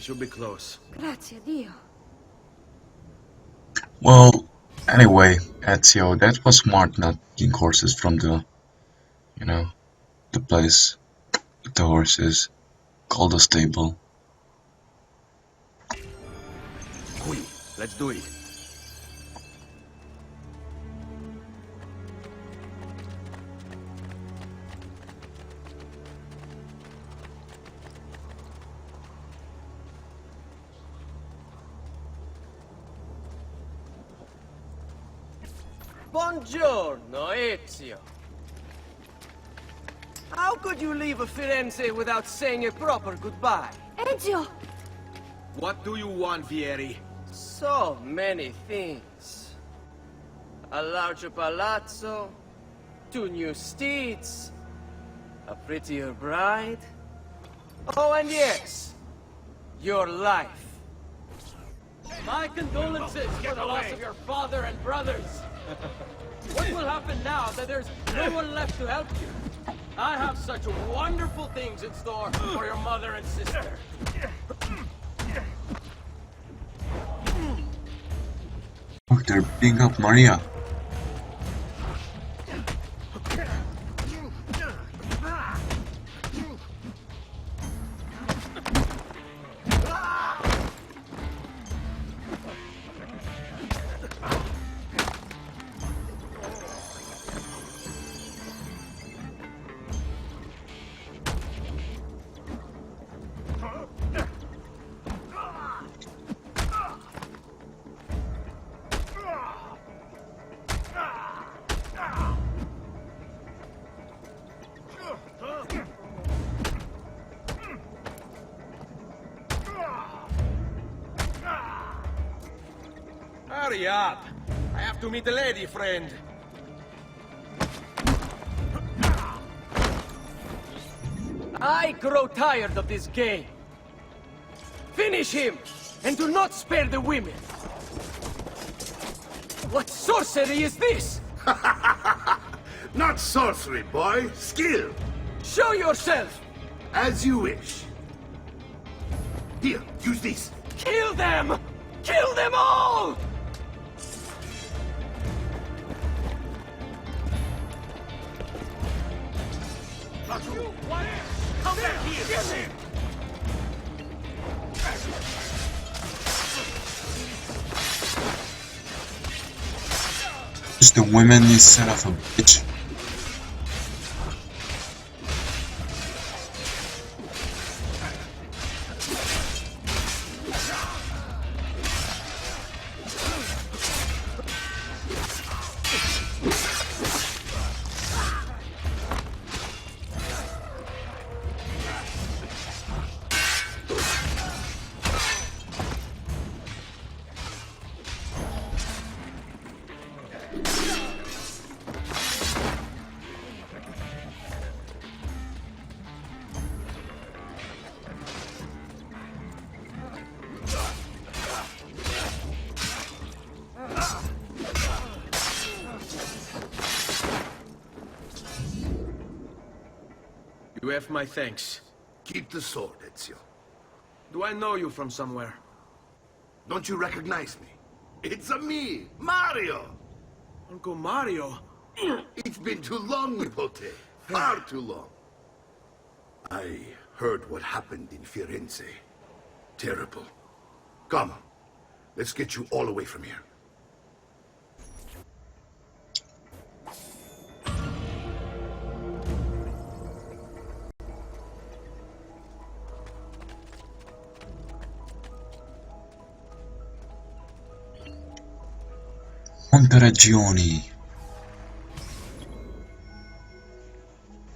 should be close. Grazie a Dio. Well, anyway, Ezio, that was smart not taking horses from the, you know, the place with the horses, called the stable. Qui, let's do it. Buongiorno, Ezio. How could you leave Firenze without saying a proper goodbye? Ezio! What do you want, Vieri? So many things. A larger palazzo, 2 new steeds, a prettier bride. Oh, and yes, your life. My condolences for the loss of your father and brothers. What will happen now that there's no one left to help you? I have such wonderful things in store for your mother and sister. Oh, they're beating up Maria. Hurry up! I have to meet the lady, friend. I grow tired of this game. Finish him, and do not spare the women. What sorcery is this? Not sorcery, boy. Skill. Show yourself! As you wish. Here, use this. Kill them! Kill them all! Come back here! Just the women, you son of a bitch. You have my thanks. Keep the sword, Ezio. Do I know you from somewhere? Don't you recognize me? It's a me, Mario! Uncle Mario? It's been too long, Nipote. Far too long. I heard what happened in Firenze. Terrible. Come, let's get you all away from here. Quante regioni?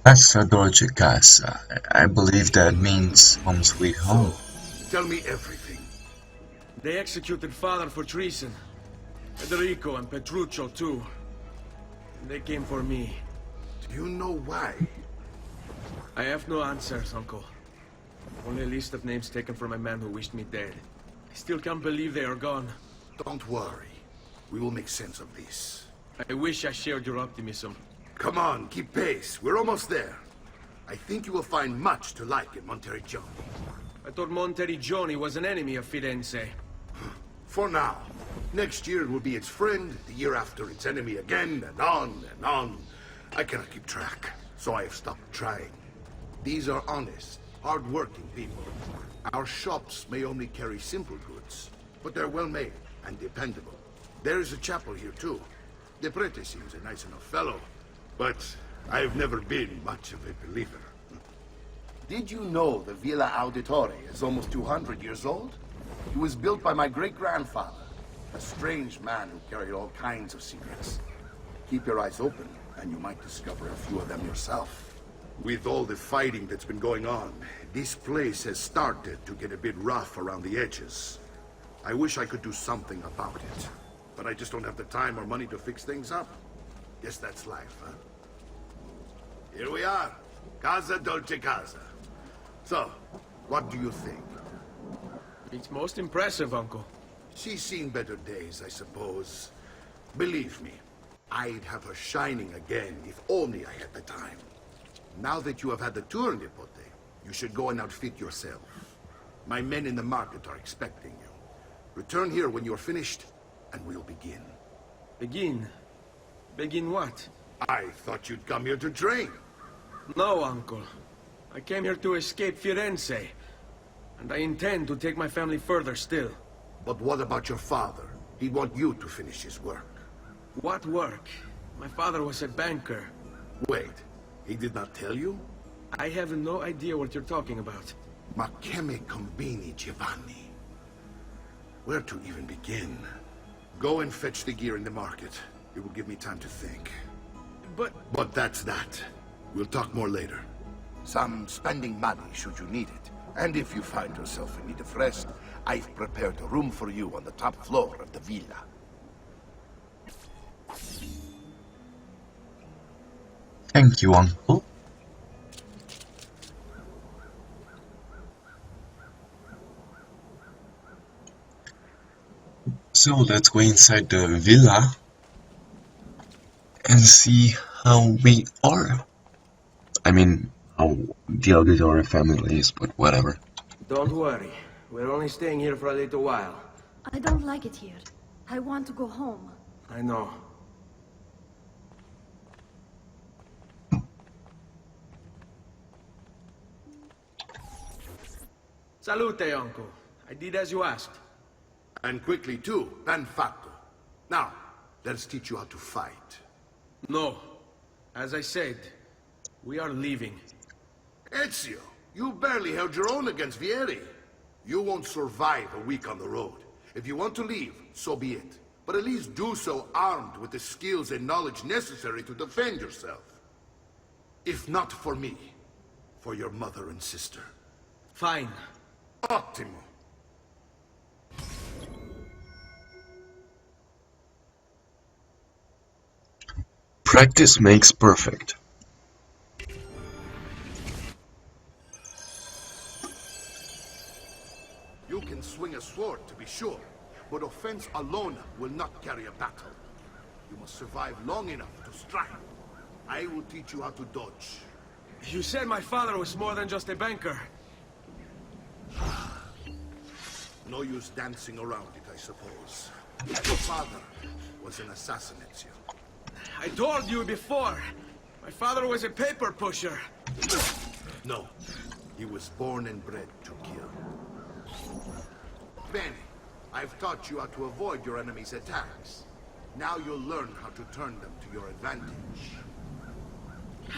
Casa, Dolce, Casa. I believe that means home sweet home. Tell me everything. They executed father for treason. Federico and Petruccio too. They came for me. Do you know why? I have no answers, Uncle. Only a list of names taken from a man who wished me dead. I still can't believe they are gone. Don't worry. We will make sense of this. I wish I shared your optimism. Come on, keep pace. We're almost there. I think you will find much to like in Monteriggioni. I thought Monteriggioni was an enemy of Firenze. For now. Next year it will be its friend, the year after its enemy again, and on and on. I cannot keep track, so I have stopped trying. These are honest, hard-working people. Our shops may only carry simple goods, but they're well-made and dependable. There is a chapel here, too. The prete seems a nice enough fellow, but I've never been much of a believer. Did you know the Villa Auditore is almost 200 years old? It was built by my great-grandfather, a strange man who carried all kinds of secrets. Keep your eyes open, and you might discover a few of them yourself. With all the fighting that's been going on, this place has started to get a bit rough around the edges. I wish I could do something about it, but I just don't have the time or money to fix things up. Guess that's life, huh? Here we are. Casa Dolce Casa. So, what do you think? It's most impressive, Uncle. She's seen better days, I suppose. Believe me, I'd have her shining again if only I had the time. Now that you have had the tour, Nipote, you should go and outfit yourself. My men in the market are expecting you. Return here when you're finished, and we'll begin. Begin? Begin what? I thought you'd come here to train. No, Uncle. I came here to escape Firenze. And I intend to take my family further still. But what about your father? He'd want you to finish his work. What work? My father was a banker. Wait, he did not tell you? I have no idea what you're talking about. Ma che me combini, Giovanni? Where to even begin? Go and fetch the gear in the market. It will give me time to think. But that's that. We'll talk more later. Some spending money should you need it. And if you find yourself in need of rest, I've prepared a room for you on the top floor of the villa. Thank you, Uncle. So let's go inside the villa and see how we are. I mean, how the Auditore family is, but whatever. Don't worry. We're only staying here for a little while. I don't like it here. I want to go home. I know. Salute, Uncle. I did as you asked. And quickly too, ben fatto. Now, let's teach you how to fight. No. As I said, we are leaving. Ezio, you barely held your own against Vieri. You won't survive a week on the road. If you want to leave, so be it. But at least do so armed with the skills and knowledge necessary to defend yourself. If not for me, for your mother and sister. Fine. Ottimo. Practice makes perfect. You can swing a sword, to be sure, but offense alone will not carry a battle. You must survive long enough to strike. I will teach you how to dodge. You said my father was more than just a banker. No use dancing around it, I suppose. Your father was an assassin, Ezio. I told you before. My father was a paper pusher. No, he was born and bred to kill. Bene, I've taught you how to avoid your enemy's attacks. Now you'll learn how to turn them to your advantage.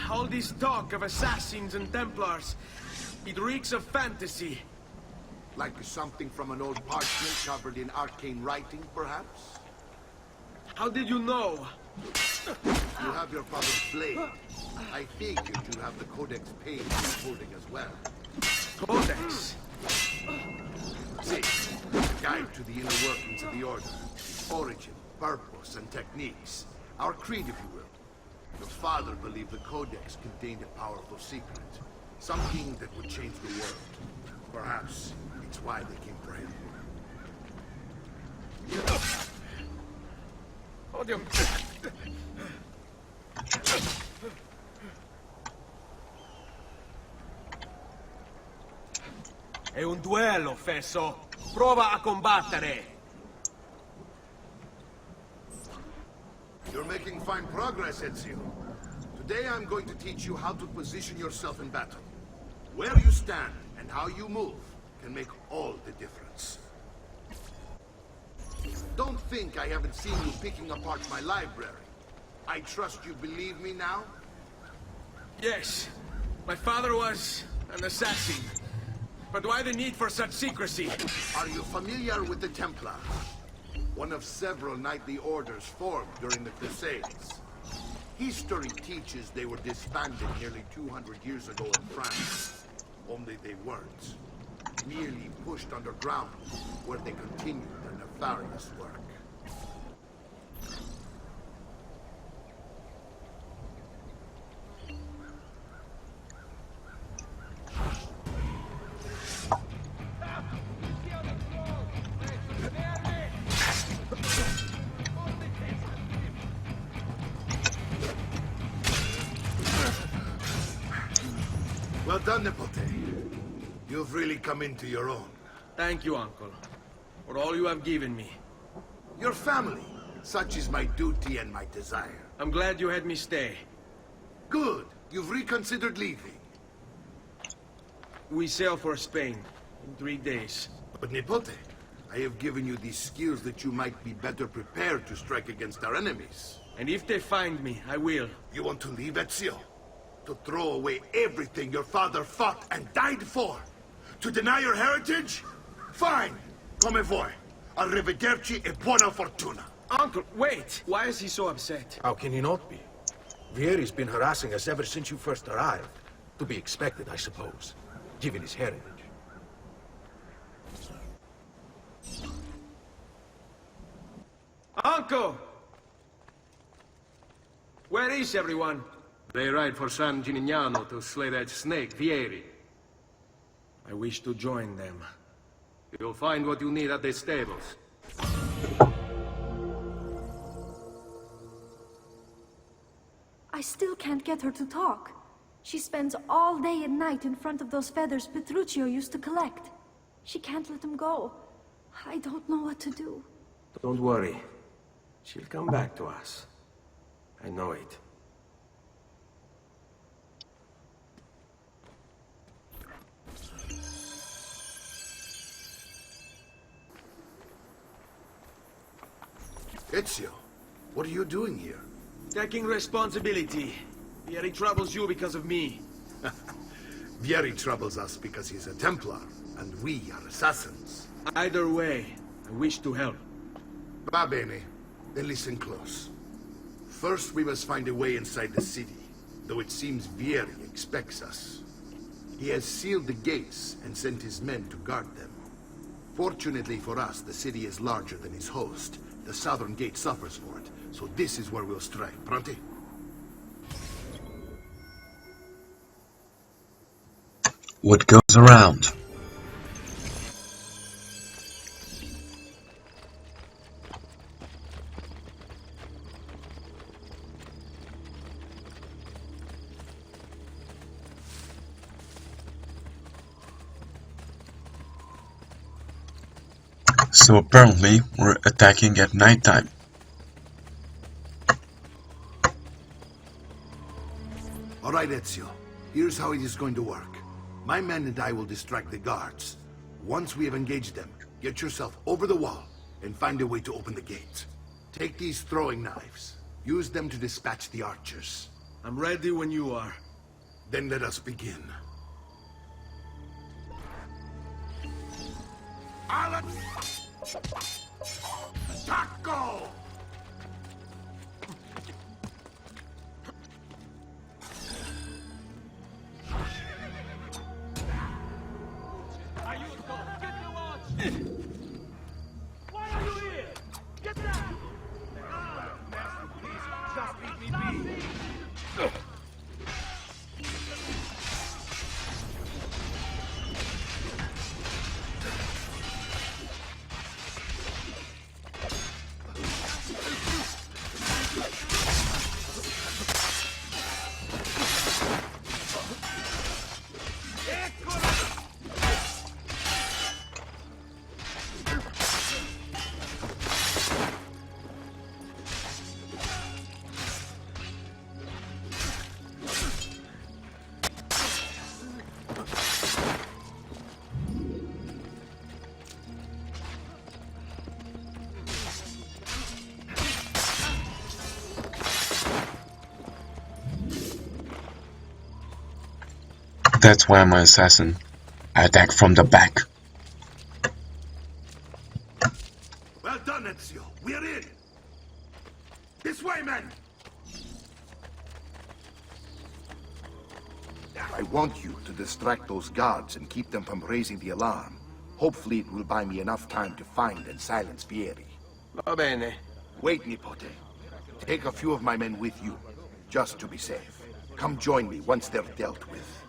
All this talk of assassins and Templars, it reeks of fantasy. Like something from an old parchment covered in arcane writing, perhaps? How did you know? You have your father's blade. I figured you have the Codex page he's holding as well. Codex? See, a guide to the inner workings of the Order. Its origin, purpose, and techniques. Our creed, if you will. Your father believed the Codex contained a powerful secret. Something that would change the world. Perhaps it's why they came for him. Odium. È un duello, fesso. Prova a combattere. You're making fine progress, Ezio. Today I'm going to teach you how to position yourself in battle. Where you stand and how you move can make all the difference. Don't think I haven't seen you picking apart my library. I trust you believe me now? Yes. My father was an assassin. But why the need for such secrecy? Are you familiar with the Templar? One of several knightly orders formed during the Crusades. History teaches they were disbanded nearly 200 years ago in France. Only they weren't. Merely pushed underground, where they continued their nefarious work. Well done, Nipote. You've really come into your own. Thank you, Uncle, for all you have given me. Your family. Such is my duty and my desire. I'm glad you had me stay. Good. You've reconsidered leaving. We sail for Spain in 3 days. But Nipote, I have given you these skills that you might be better prepared to strike against our enemies. And if they find me, I will. You want to leave Ezio? To throw away everything your father fought and died for? To deny your heritage? Fine! Come voi. Arrivederci e buona fortuna. Uncle, wait! Why is he so upset? How can he not be? Vieri's been harassing us ever since you first arrived. To be expected, I suppose, given his heritage. Uncle! Where is everyone? They ride for San Gimignano to slay that snake, Vieri. I wish to join them. You'll find what you need at the stables. I still can't get her to talk. She spends all day and night in front of those feathers Petruchio used to collect. She can't let them go. I don't know what to do. Don't worry. She'll come back to us. I know it. Ezio, what are you doing here? Taking responsibility. Vieri troubles you because of me. Vieri troubles us because he's a Templar, and we are assassins. Either way, I wish to help. Va bene. Then listen close. First, we must find a way inside the city, though it seems Vieri expects us. He has sealed the gates and sent his men to guard them. Fortunately for us, the city is larger than his host. The southern gate suffers for it, so this is where we'll strike. Pronti? What goes around? So apparently we're attacking at nighttime. All right, Ezio. Here's how it is going to work. My men and I will distract the guards. Once we have engaged them, get yourself over the wall and find a way to open the gate. Take these throwing knives. Use them to dispatch the archers. I'm ready when you are. Then let us begin. Taco! Why are you here? Get down! Just leave me be. That's why I'm an assassin. I attack from the back. Well done, Ezio. We're in. This way, men. I want you to distract those guards and keep them from raising the alarm. Hopefully it will buy me enough time to find and silence Vieri. Va bene. Wait, Nipote. Take a few of my men with you, just to be safe. Come join me once they're dealt with.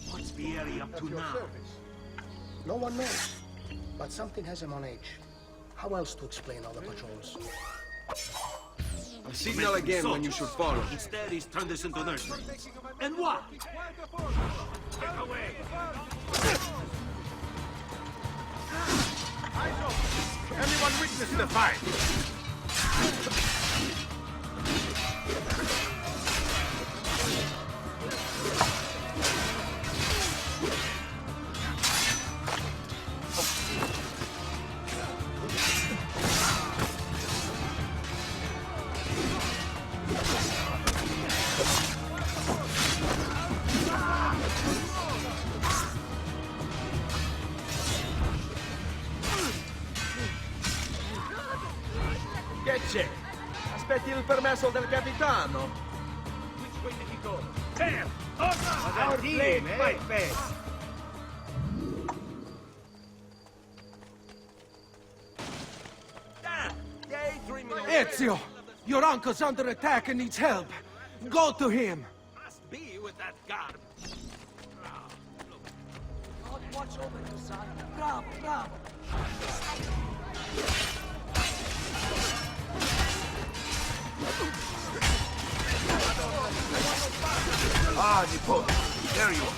What's Vieri up to now? No one knows, but something has him on edge. How else to explain all the patrols? I'll signal again when you should follow. Instead, he's turned this into nursery. And what? Get away! Anyone witness the fight? Che c'è? Aspetti il permesso del capitano. Which way did he go? There! Our blade fight fast! Ezio! Your uncle's under attack and needs help. Go to him! Must be with that garb. Watch over you, son. Bravo, bravo! Ah, Nipote, there you are.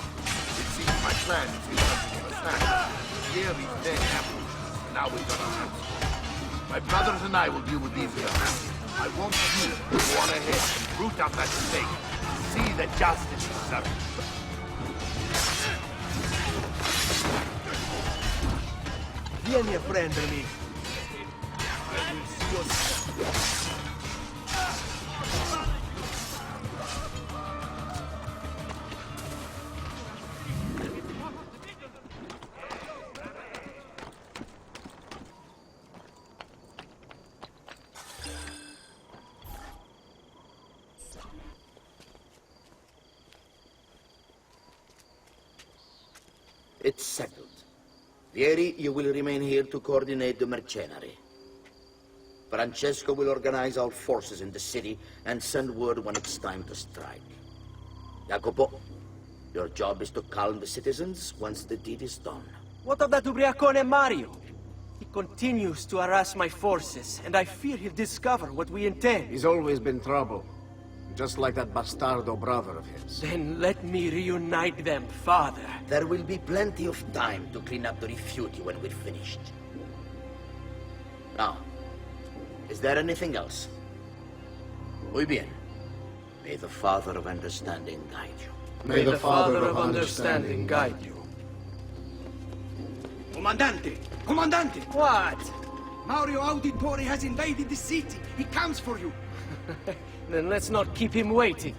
It seems my plan is in something of a snap. Vieri's dead ambushed, and now we're gonna answer. My brothers and I will deal with these guys. I want you to go on ahead and root out that snake. See that justice is served. Vieni a prendermi. I will see you. It's settled. Vieri, you will remain here to coordinate the mercenary. Francesco will organize our forces in the city and send word when it's time to strike. Jacopo, your job is to calm the citizens once the deed is done. What of that ubriacone Mario? He continues to harass my forces, and I fear he'll discover what we intend. He's always been trouble. Just like that bastardo brother of his. Then let me reunite them, father. There will be plenty of time to clean up the rifiuti when we're finished. Now, is there anything else? Muy bien. May the Father of Understanding guide you. May the Father of Understanding guide you. Comandante! Comandante! What? Mario Auditore has invaded the city. He comes for you. Then let's not keep him waiting.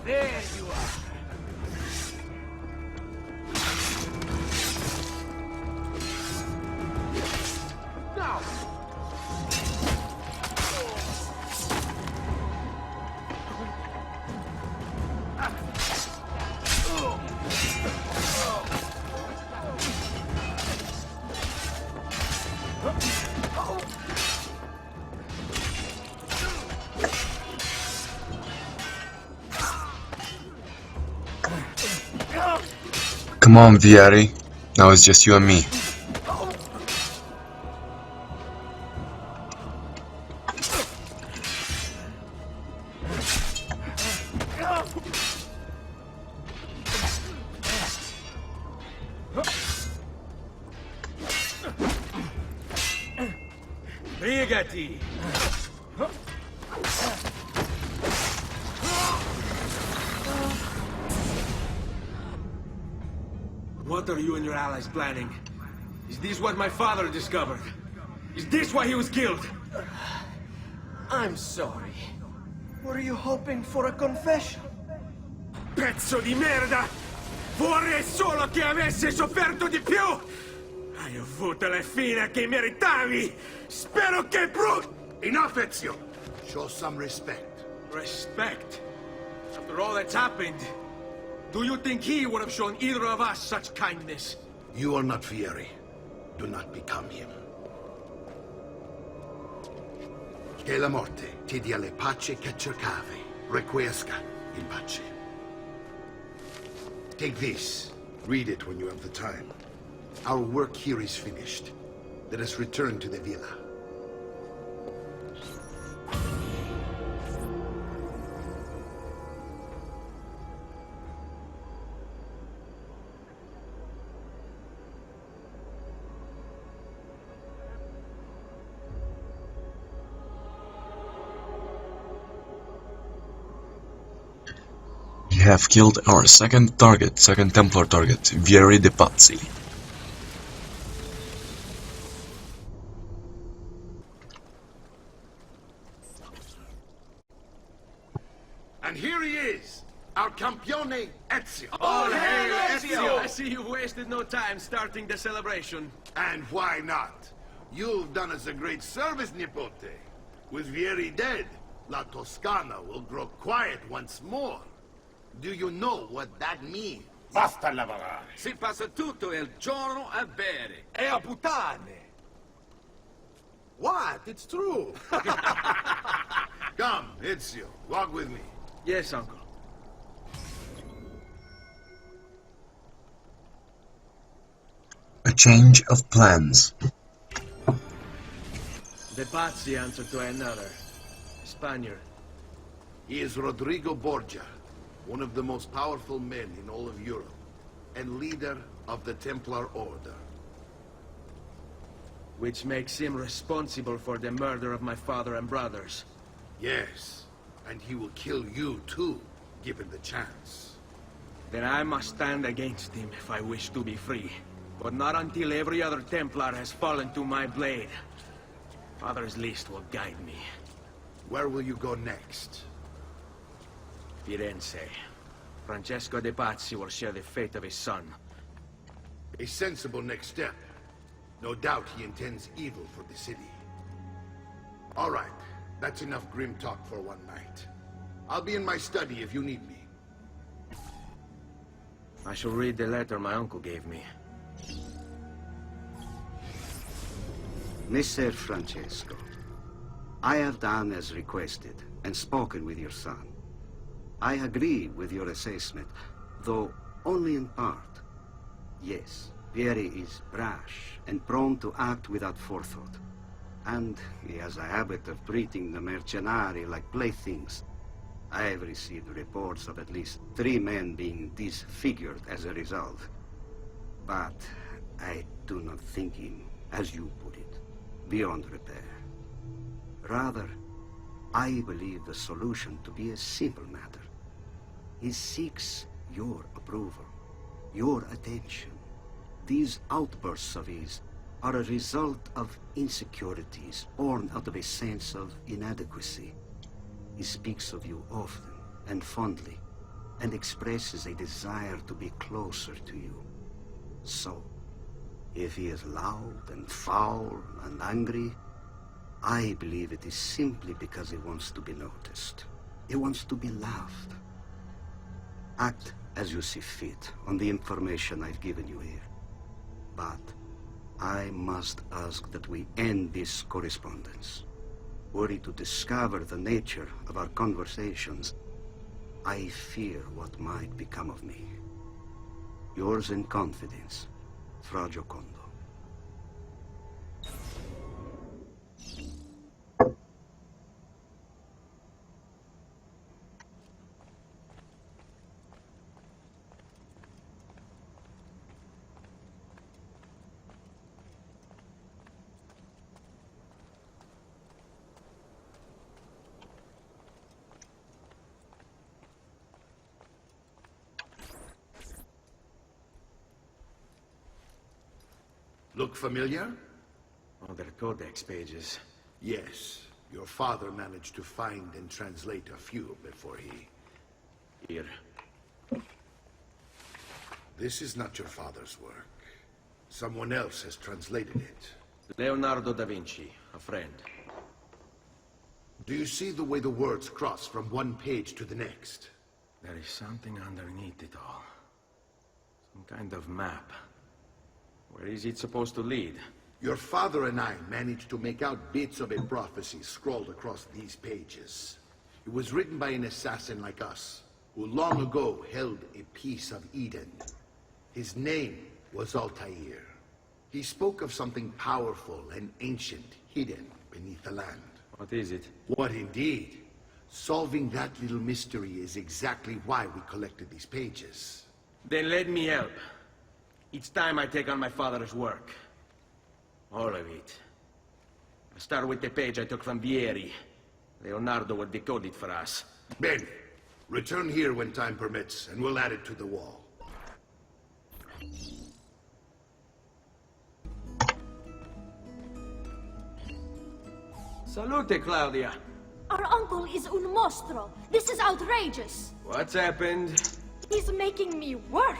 There you are. Now. Come on, Vieri. Now it's just you and me. Sbrigati! What are you and your allies planning? Is this what my father discovered? Is this why he was killed? I'm sorry. Were you hoping for a confession? Pezzo di merda! Vorrei solo che avessi sofferto di più! Hai avuto la fine che meritavi! Spero che Enough, Ezio! Show some respect. Respect? After all that's happened, do you think he would have shown either of us such kindness? You are not Vieri. Do not become him. Che la morte ti dia le pace che cercavi. Requiesca in pace. Take this. Read it when you have the time. Our work here is finished. Let us return to the villa. We have killed our second Templar target, Vieri de Pazi. And here he is, our campione Ezio. All hail Ezio! I see you've wasted no time starting the celebration. And why not? You've done us a great service, Nipote. With Vieri dead, La Toscana will grow quiet once more. Do you know what that means? Basta lavorare. Si passa tutto il giorno a bere e a puttane. What? It's true. Come, Ezio, walk with me. Yes, uncle. A change of plans. The Pazi answered to another. Spaniard. He is Rodrigo Borgia, one of the most powerful men in all of Europe, and leader of the Templar Order. Which makes him responsible for the murder of my father and brothers. Yes, and he will kill you too, given the chance. Then I must stand against him if I wish to be free. But not until every other Templar has fallen to my blade. Father's list will guide me. Where will you go next? Firenze. Francesco de Pazi will share the fate of his son. A sensible next step. No doubt he intends evil for the city. All right, that's enough grim talk for one night. I'll be in my study if you need me. I shall read the letter my uncle gave me. Messer Francesco, I have done as requested and spoken with your son. I agree with your assessment, though only in part. Yes, Vieri is brash and prone to act without forethought. And he has a habit of treating the mercenari like playthings. I have received reports of at least 3 men being disfigured as a result. But I do not think him, as you put it, beyond repair. Rather, I believe the solution to be a simple matter. He seeks your approval, your attention. These outbursts of his are a result of insecurities born out of a sense of inadequacy. He speaks of you often and fondly, and expresses a desire to be closer to you. So, if he is loud and foul and angry, I believe it is simply because he wants to be noticed. He wants to be loved. Act as you see fit on the information I've given you here. But I must ask that we end this correspondence. Were he to discover the nature of our conversations, I fear what might become of me. Yours in confidence, Fra Giocondo. Look familiar? Oh, they're codex pages. Yes. Your father managed to find and translate a few before he... Here. This is not your father's work. Someone else has translated it. Leonardo da Vinci, a friend. Do you see the way the words cross from one page to the next? There is something underneath it all. Some kind of map. Where is it supposed to lead? Your father and I managed to make out bits of a prophecy scrawled across these pages. It was written by an assassin like us, who long ago held a piece of Eden. His name was Altair. He spoke of something powerful and ancient hidden beneath the land. What is it? What indeed? Solving that little mystery is exactly why we collected these pages. Then let me help. It's time I take on my father's work. All of it. I'll start with the page I took from Vieri. Leonardo will decode it for us. Ben, return here when time permits, and we'll add it to the wall. Salute, Claudia. Our uncle is un mostro. This is outrageous. What's happened? He's making me work.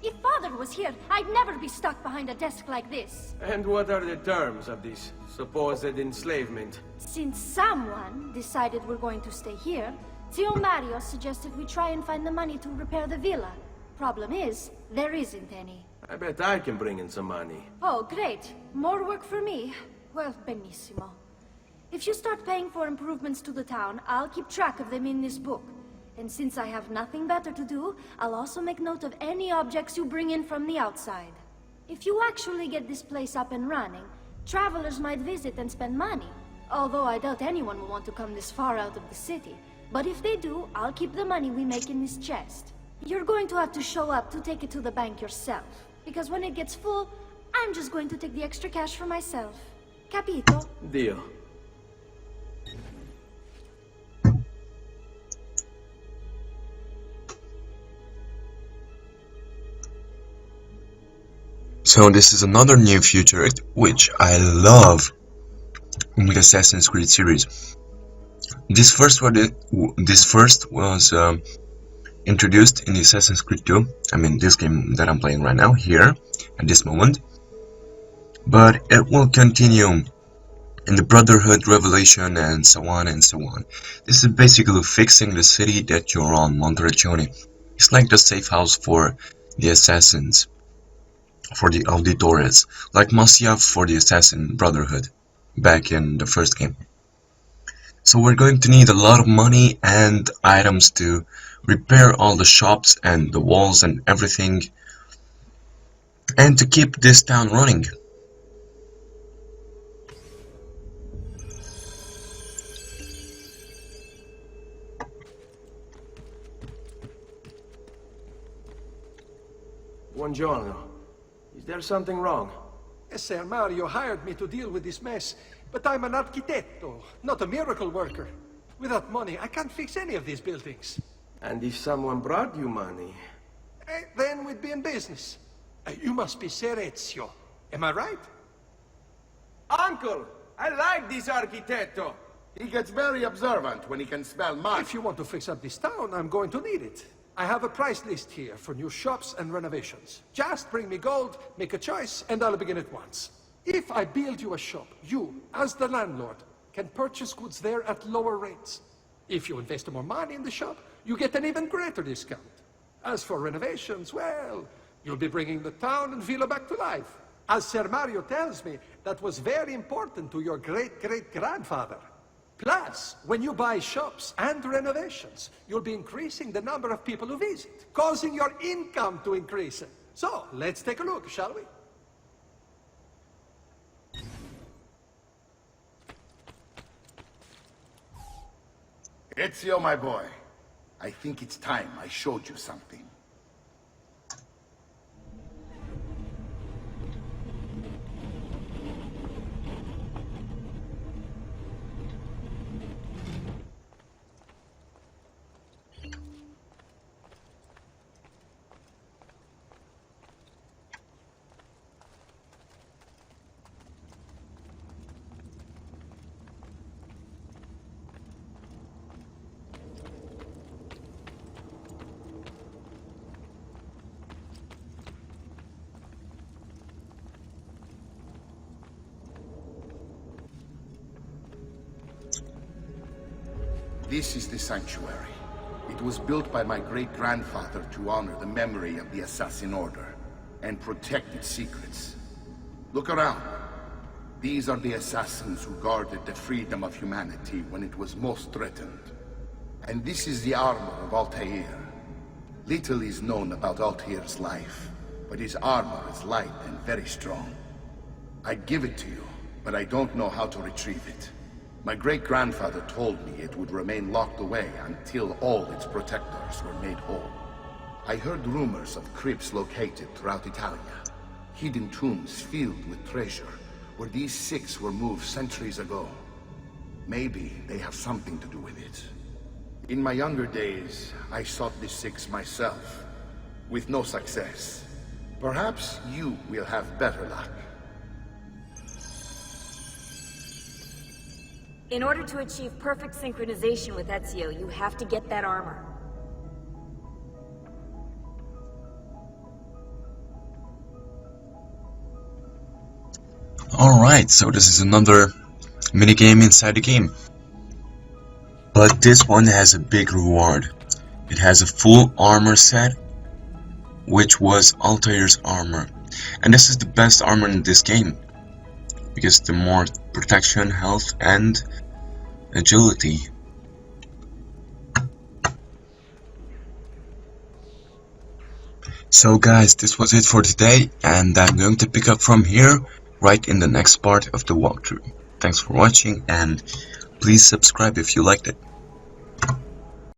If Father was here, I'd never be stuck behind a desk like this. And what are the terms of this supposed enslavement? Since someone decided we're going to stay here, Zio Mario suggested we try and find the money to repair the villa. Problem is, there isn't any. I bet I can bring in some money. Oh, great. More work for me. Well, benissimo. If you start paying for improvements to the town, I'll keep track of them in this book. And since I have nothing better to do, I'll also make note of any objects you bring in from the outside. If you actually get this place up and running, travelers might visit and spend money. Although I doubt anyone will want to come this far out of the city. But if they do, I'll keep the money we make in this chest. You're going to have to show up to take it to the bank yourself. Because when it gets full, I'm just going to take the extra cash for myself. Capito? Deal. So this is another new feature which I love in the Assassin's Creed series. This first was introduced in the Assassin's Creed 2. I mean, this game that I'm playing right now, here, at this moment. But it will continue in the Brotherhood, Revelation, and so on and so on. This is basically fixing the city that you're on, Monterrey. It's like the safe house for the assassins, for the auditores, like Masyaf for the Assassin Brotherhood, back in the first game. So we're going to need a lot of money and items to repair all the shops and the walls and everything, and to keep this town running. Buongiorno. Is there something wrong? Yes, Sir Mario hired me to deal with this mess, but I'm an architetto, not a miracle worker. Without money, I can't fix any of these buildings. And if someone brought you money? Then we'd be in business. You must be Ser Ezio. Am I right? Uncle! I like this architetto! He gets very observant when he can smell mud. If you want to fix up this town, I'm going to need it. I have a price list here for new shops and renovations. Just bring me gold, make a choice, and I'll begin at once. If I build you a shop, you, as the landlord, can purchase goods there at lower rates. If you invest more money in the shop, you get an even greater discount. As for renovations, well, you'll be bringing the town and villa back to life. As Ser Mario tells me, that was very important to your great-great-grandfather. Plus, when you buy shops and renovations, you'll be increasing the number of people who visit, causing your income to increase. So, let's take a look, shall we? Ezio, my boy, I think it's time I showed you something. This is the sanctuary. It was built by my great-grandfather to honor the memory of the Assassin Order and protect its secrets. Look around. These are the assassins who guarded the freedom of humanity when it was most threatened. And this is the armor of Altair. Little is known about Altair's life, but his armor is light and very strong. I'd give it to you, but I don't know how to retrieve it. My great-grandfather told me it would remain locked away until all its protectors were made whole. I heard rumors of crypts located throughout Italia, hidden tombs filled with treasure, where these six were moved centuries ago. Maybe they have something to do with it. In my younger days, I sought the six myself, with no success. Perhaps you will have better luck. In order to achieve perfect synchronization with Ezio, you have to get that armor. Alright, so this is another minigame inside the game. But this one has a big reward. It has a full armor set, which was Altair's armor. And this is the best armor in this game, because the more protection, health, and agility. So guys, this was it for today, and I'm going to pick up from here right in the next part of the walkthrough. Thanks for watching, and please subscribe if you liked it.